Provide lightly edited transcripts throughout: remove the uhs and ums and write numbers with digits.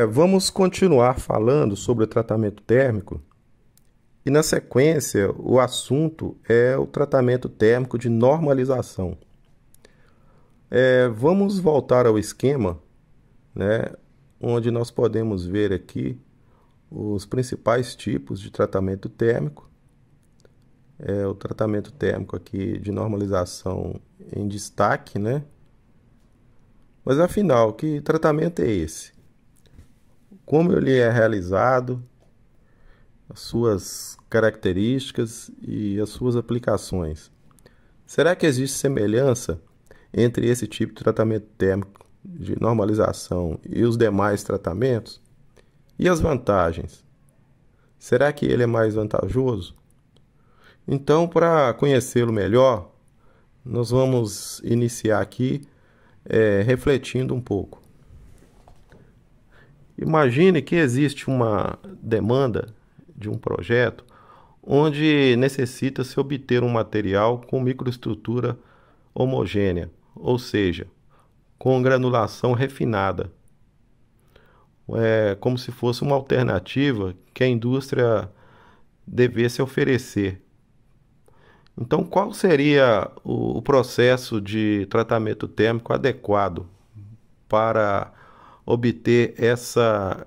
Vamos continuar falando sobre o tratamento térmico e, na sequência, o assunto é o tratamento térmico de normalização. Vamos voltar ao esquema, né, onde nós podemos ver aqui os principais tipos de tratamento térmico. O tratamento térmico aqui de normalização em destaque, né? Mas afinal, que tratamento é esse? Como ele é realizado, as suas características e as suas aplicações. Será que existe semelhança entre esse tipo de tratamento térmico de normalização e os demais tratamentos? E as vantagens? Será que ele é mais vantajoso? Então, para conhecê-lo melhor, nós vamos iniciar aqui refletindo um pouco. Imagine que existe uma demanda de um projeto onde necessita-se obter um material com microestrutura homogênea, ou seja, com granulação refinada. Como se fosse uma alternativa que a indústria devesse oferecer. Então, qual seria o processo de tratamento térmico adequado para obter essa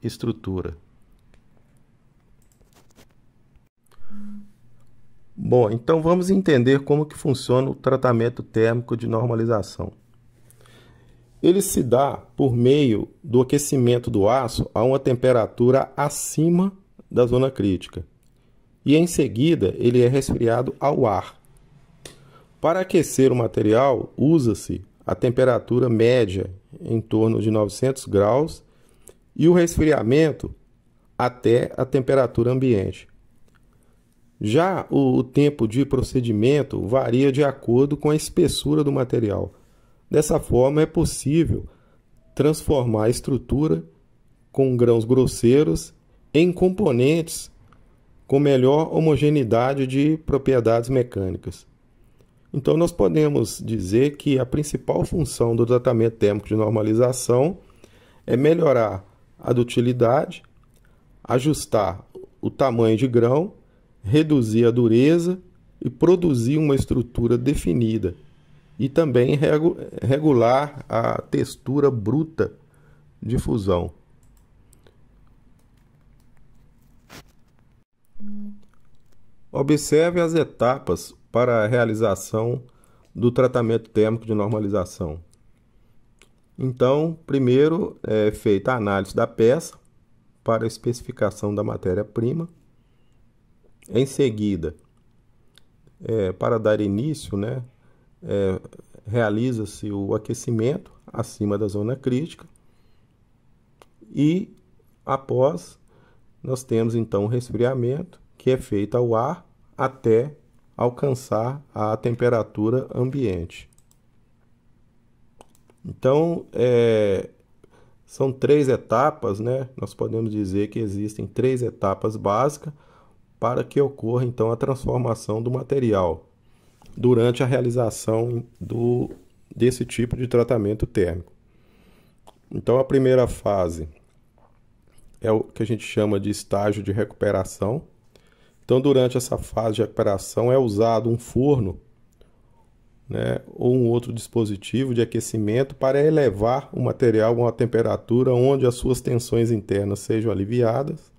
estrutura? Bom, então vamos entender como que funciona o tratamento térmico de normalização. Ele se dá por meio do aquecimento do aço a uma temperatura acima da zona crítica. E em seguida ele é resfriado ao ar. Para aquecer o material, usa-se a temperatura média em torno de 900 graus e o resfriamento até a temperatura ambiente. Já o tempo de procedimento varia de acordo com a espessura do material. Dessa forma, é possível transformar a estrutura com grãos grosseiros em componentes com melhor homogeneidade de propriedades mecânicas. Então, nós podemos dizer que a principal função do tratamento térmico de normalização é melhorar a dutilidade, ajustar o tamanho de grão, reduzir a dureza e produzir uma estrutura definida, e também regular a textura bruta de fusão. Observe as etapas para a realização do tratamento térmico de normalização. Então, primeiro é feita a análise da peça para a especificação da matéria-prima. Em seguida, para dar início, realiza-se o aquecimento acima da zona crítica e, após, nós temos então o resfriamento, que é feito ao ar até alcançar a temperatura ambiente. Então, são 3 etapas, Nós podemos dizer que existem 3 etapas básicas para que ocorra então a transformação do material durante a realização desse tipo de tratamento térmico. Então, a primeira fase é o que a gente chama de estágio de recuperação. Então, durante essa fase de recuperação é usado um forno, ou um outro dispositivo de aquecimento para elevar o material a uma temperatura onde as suas tensões internas sejam aliviadas.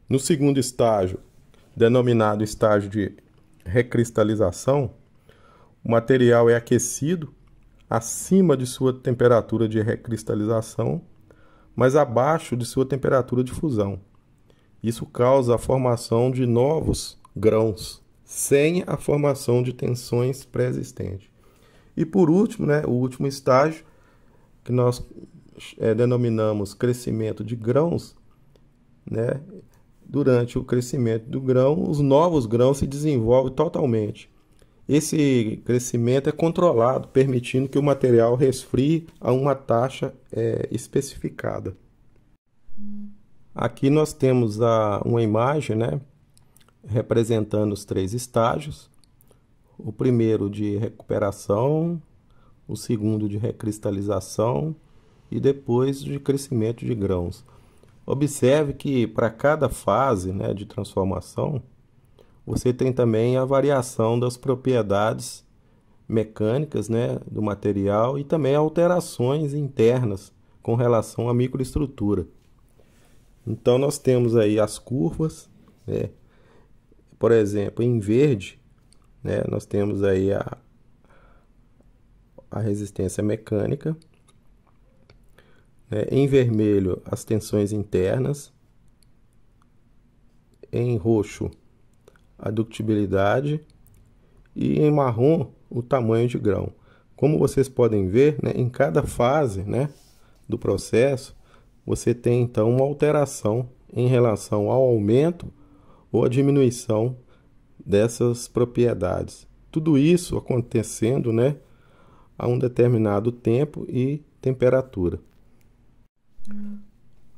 No segundo estágio, denominado estágio de recristalização, o material é aquecido acima de sua temperatura de recristalização, mas abaixo de sua temperatura de fusão. Isso causa a formação de novos grãos, sem a formação de tensões pré-existentes. E por último, o último estágio, que nós denominamos crescimento de grãos, durante o crescimento do grão, os novos grãos se desenvolvem totalmente. Esse crescimento é controlado, permitindo que o material resfrie a uma taxa especificada. Aqui nós temos uma imagem, representando os 3 estágios. O primeiro de recuperação, o segundo de recristalização e depois de crescimento de grãos. Observe que para cada fase, né, de transformação, você tem também a variação das propriedades mecânicas, né, do material e também alterações internas com relação à microestrutura. Então nós temos aí as curvas, né? Por exemplo, em verde, né, nós temos aí a resistência mecânica, né? Em vermelho, as tensões internas, em roxo, a ductibilidade e em marrom, o tamanho de grão. Como vocês podem ver, né, em cada fase, né, do processo, você tem então uma alteração em relação ao aumento ou a diminuição dessas propriedades. Tudo isso acontecendo, né, a um determinado tempo e temperatura.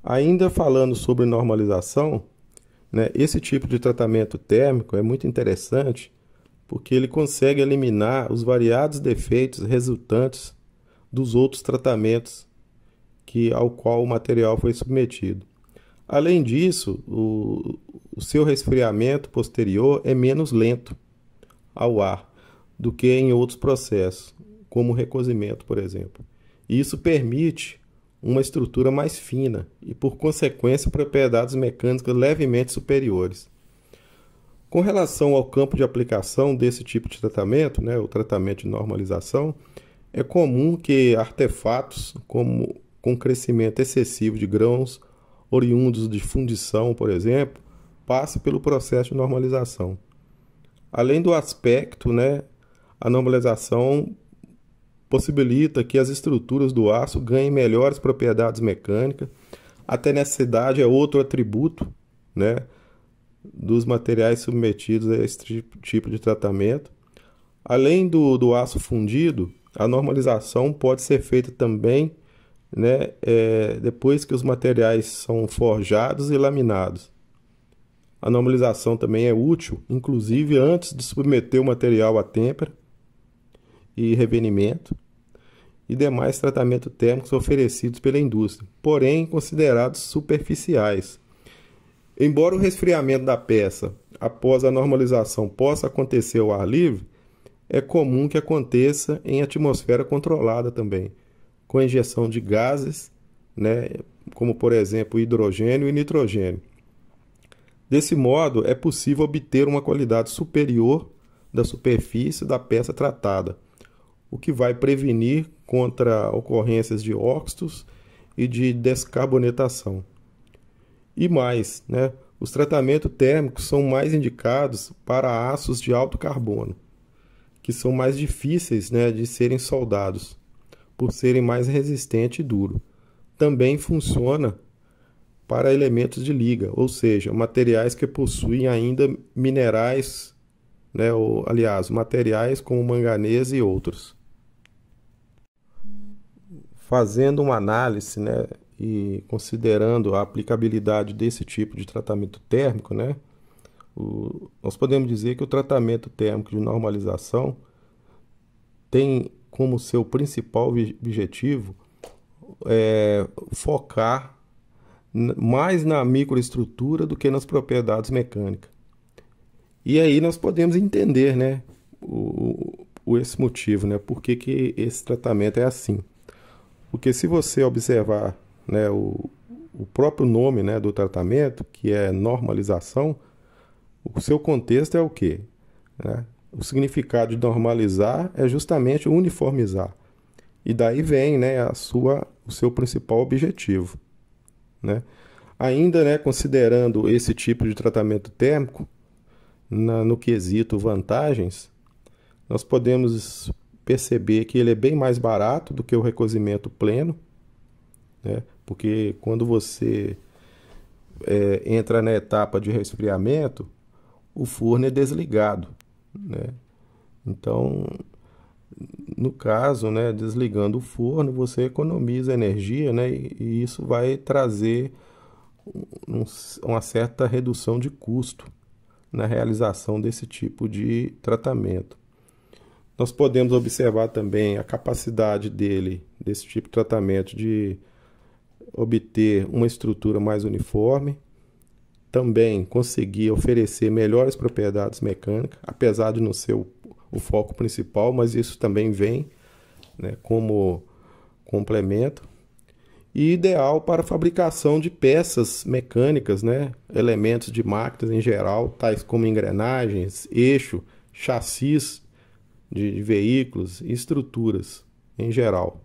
Ainda falando sobre normalização, né, esse tipo de tratamento térmico é muito interessante porque ele consegue eliminar os variados defeitos resultantes dos outros tratamentos ao qual o material foi submetido. Além disso, o seu resfriamento posterior é menos lento ao ar do que em outros processos, como o recozimento, por exemplo. E isso permite uma estrutura mais fina e, por consequência, propriedades mecânicas levemente superiores. Com relação ao campo de aplicação desse tipo de tratamento, né, o tratamento de normalização, é comum que artefatos com crescimento excessivo de grãos, oriundos de fundição, por exemplo, passem pelo processo de normalização. Além do aspecto, né, a normalização possibilita que as estruturas do aço ganhem melhores propriedades mecânicas. A tenacidade é outro atributo, né, dos materiais submetidos a esse tipo de tratamento. Além do aço fundido, a normalização pode ser feita também, né, depois que os materiais são forjados e laminados. A normalização também é útil, inclusive antes de submeter o material a têmpera e revenimento e demais tratamentos térmicos oferecidos pela indústria, porém considerados superficiais. Embora o resfriamento da peça após a normalização possa acontecer ao ar livre, é comum que aconteça em atmosfera controlada também, com injeção de gases, né, como por exemplo hidrogênio e nitrogênio. Desse modo, é possível obter uma qualidade superior da superfície da peça tratada, o que vai prevenir contra ocorrências de óxidos e de descarbonatação. E mais, né, os tratamentos térmicos são mais indicados para aços de alto carbono, que são mais difíceis, né, de serem soldados, por serem mais resistentes e duros. Também funciona para elementos de liga, ou seja, materiais que possuem ainda minerais, né, ou, aliás, materiais como manganês e outros. Fazendo uma análise, né, e considerando a aplicabilidade desse tipo de tratamento térmico, né, nós podemos dizer que o tratamento térmico de normalização tem como seu principal objetivo focar mais na microestrutura do que nas propriedades mecânicas. E aí nós podemos entender, né, esse motivo, né, por que esse tratamento é assim. Porque se você observar, né, o próprio nome, né, do tratamento, que é normalização, o seu contexto é o quê? Né? O significado de normalizar é justamente uniformizar. E daí vem, né, o seu principal objetivo. Né? Ainda, né, considerando esse tipo de tratamento térmico, no quesito vantagens, nós podemos perceber que ele é bem mais barato do que o recozimento pleno, né? Porque quando você entra na etapa de resfriamento, o forno é desligado, né? Então, no caso, né, desligando o forno, você economiza energia, né? E isso vai trazer uma certa redução de custo na realização desse tipo de tratamento. Nós podemos observar também a capacidade dele, desse tipo de tratamento, de obter uma estrutura mais uniforme, também conseguir oferecer melhores propriedades mecânicas, apesar de não ser o foco principal, mas isso também vem, né, como complemento. E ideal para a fabricação de peças mecânicas, né, elementos de máquinas em geral, tais como engrenagens, eixo, chassis de veículos e estruturas em geral.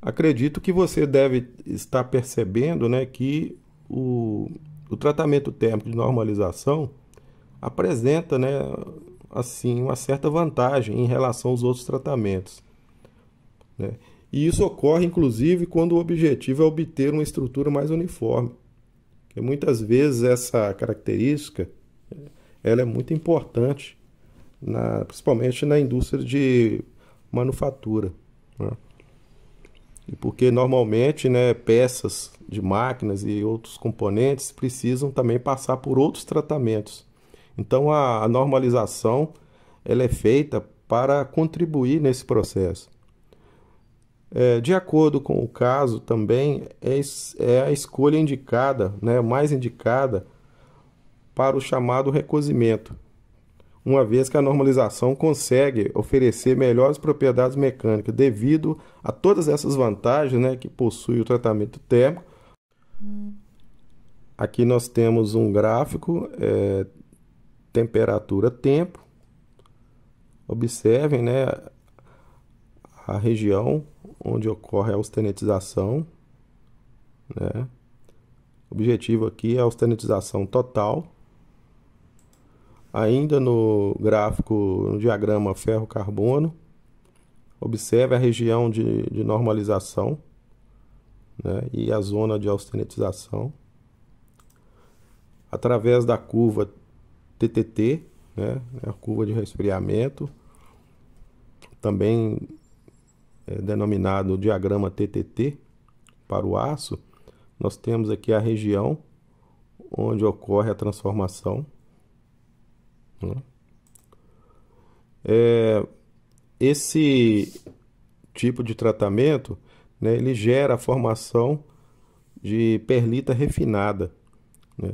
Acredito que você deve estar percebendo, né, que o tratamento térmico de normalização apresenta, né, assim, uma certa vantagem em relação aos outros tratamentos, né? E isso ocorre, inclusive, quando o objetivo é obter uma estrutura mais uniforme. Porque muitas vezes essa característica ela é muito importante, principalmente na indústria de manufatura, né? E porque normalmente, né, peças de máquinas e outros componentes precisam também passar por outros tratamentos. Então a normalização ela é feita para contribuir nesse processo. De acordo com o caso, também é a escolha indicada, né, mais indicada para o chamado recozimento, uma vez que a normalização consegue oferecer melhores propriedades mecânicas devido a todas essas vantagens, né, que possui o tratamento térmico. Aqui nós temos um gráfico, temperatura-tempo. Observem, né, a região onde ocorre a austenitização, né? O objetivo aqui é a austenitização total. Ainda no gráfico, no diagrama ferro-carbono, observe a região de normalização, né, e a zona de austenitização. Através da curva TTT, né, a curva de resfriamento, também denominado diagrama TTT para o aço, nós temos aqui a região onde ocorre a transformação, né? Esse tipo de tratamento, né, ele gera a formação de perlita refinada, né?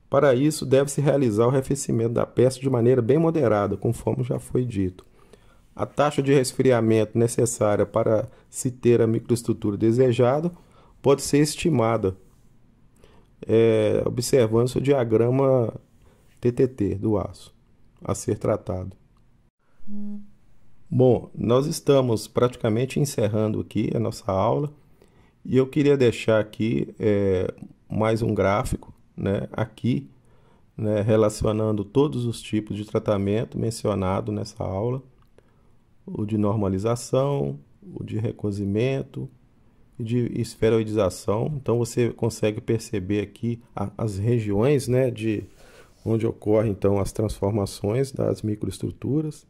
Para isso, deve-se realizar o arrefecimento da peça de maneira bem moderada, conforme já foi dito. A taxa de resfriamento necessária para se ter a microestrutura desejada pode ser estimada observando-se o diagrama TTT do aço a ser tratado. Bom, nós estamos praticamente encerrando aqui a nossa aula e eu queria deixar aqui mais um gráfico, né, aqui, né, relacionando todos os tipos de tratamento mencionado nessa aula: o de normalização, o de recozimento e de esferoidização. Então você consegue perceber aqui as regiões, né, de onde ocorrem então as transformações das microestruturas.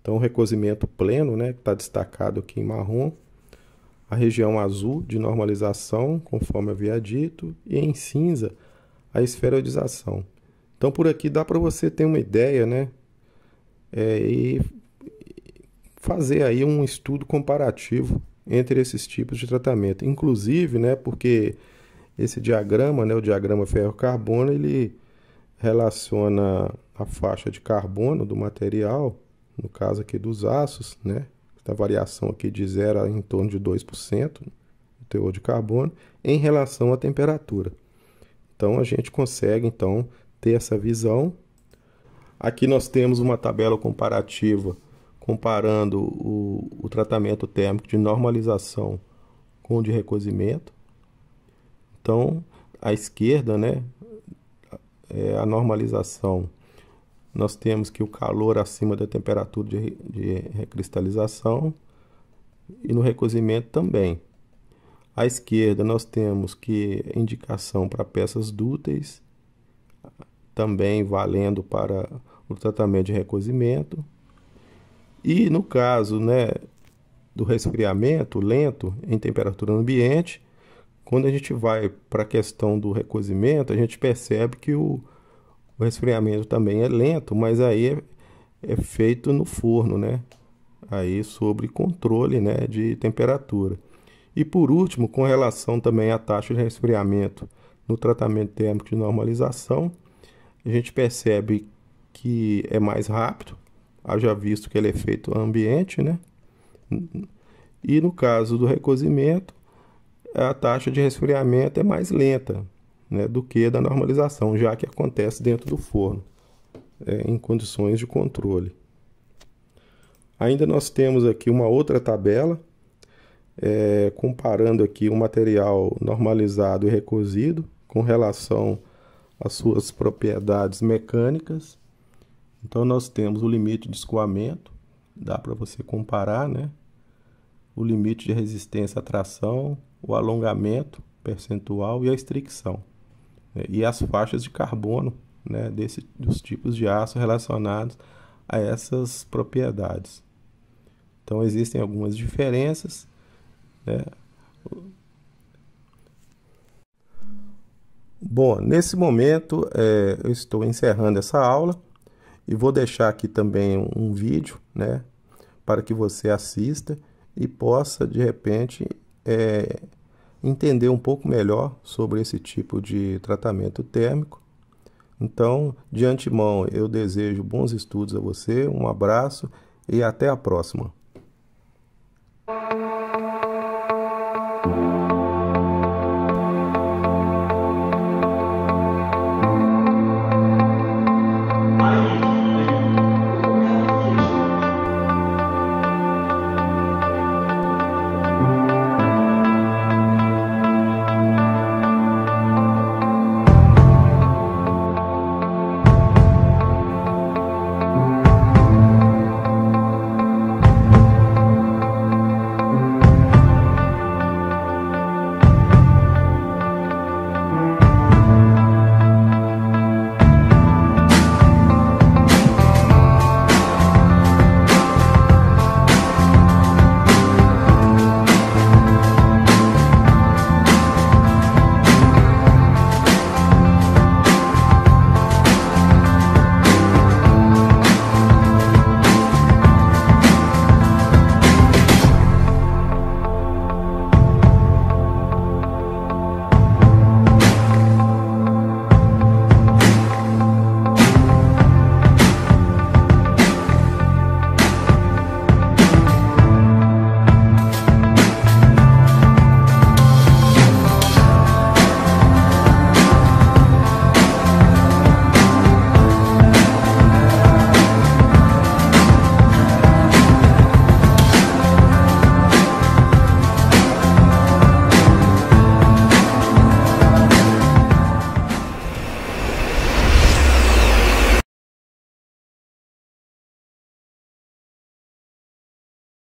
Então o recozimento pleno, né, que está destacado aqui em marrom, a região azul de normalização, conforme havia dito, e em cinza a esferoidização. Então por aqui dá para você ter uma ideia, né, e fazer aí um estudo comparativo entre esses tipos de tratamento. Inclusive, né, porque esse diagrama, né, o diagrama ferro-carbono, ele relaciona a faixa de carbono do material, no caso aqui dos aços, né, a variação aqui de 0 a em torno de 2% do teor de carbono, em relação à temperatura. Então a gente consegue então ter essa visão. Aqui nós temos uma tabela comparativa comparando o tratamento térmico de normalização com o de recozimento. Então, à esquerda, né, a normalização, nós temos que o calor acima da temperatura de recristalização, e no recozimento também. À esquerda, nós temos que indicação para peças dúteis, também valendo para o tratamento de recozimento. E no caso, né, do resfriamento lento em temperatura ambiente, quando a gente vai para a questão do recozimento, a gente percebe que o O resfriamento também é lento, mas aí é feito no forno, né? Aí sobre controle, né, de temperatura. E por último, com relação também à taxa de resfriamento no tratamento térmico de normalização, a gente percebe que é mais rápido, haja visto que ele é feito ambiente, né? E no caso do recozimento, a taxa de resfriamento é mais lenta, né, do que da normalização, já que acontece dentro do forno, em condições de controle. Ainda nós temos aqui uma outra tabela, comparando aqui o material normalizado e recozido com relação às suas propriedades mecânicas. Então nós temos o limite de escoamento, dá para você comparar, né? O limite de resistência à tração, o alongamento percentual e a estricção, né? E as faixas de carbono, né, dos tipos de aço relacionados a essas propriedades. Então existem algumas diferenças, né? Bom, nesse momento eu estou encerrando essa aula e vou deixar aqui também um vídeo, né, para que você assista e possa de repente entender um pouco melhor sobre esse tipo de tratamento térmico. Então, de antemão, eu desejo bons estudos a você, um abraço e até a próxima.